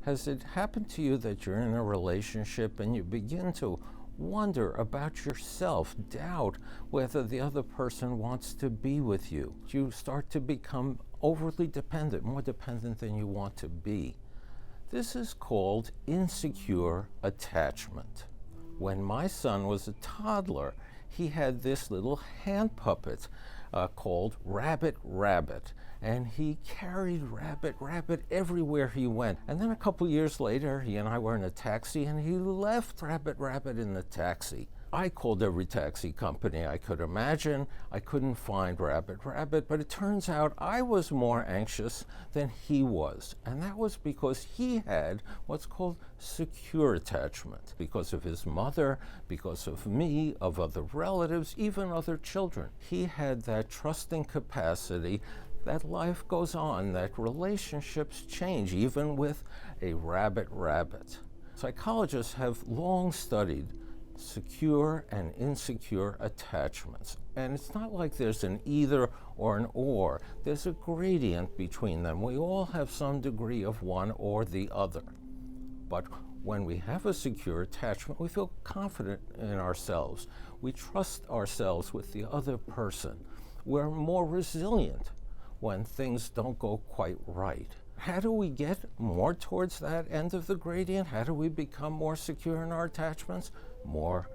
Has it happened to you that you're in a relationship and you begin to wonder about yourself, doubt whether the other person wants to be with you? You start to become overly dependent, more dependent than you want to be. This is called insecure attachment. When my son was a toddler, he had this little hand puppet called Rabbit Rabbit, and he carried Rabbit Rabbit everywhere he went. And then a couple years later, he and I were in a taxi, and he left Rabbit Rabbit in the taxi. I called every taxi company I could imagine. I couldn't find Rabbit Rabbit, but it turns out I was more anxious than he was. And that was because he had what's called secure attachment, because of his mother, because of me, of other relatives, even other children. He had that trusting capacity that life goes on, that relationships change, even with a Rabbit Rabbit. Psychologists have long studied secure and insecure attachments. And it's not like there's an either or an or. There's a gradient between them. We all have some degree of one or the other. But when we have a secure attachment, we feel confident in ourselves. We trust ourselves with the other person. We're more resilient when things don't go quite right. How do we get more towards that end of the gradient? How do we become more secure in our attachments? More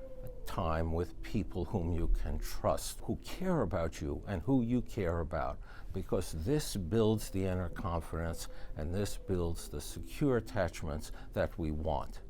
time with people whom you can trust, who care about you and who you care about, because this builds the inner confidence and this builds the secure attachments that we want.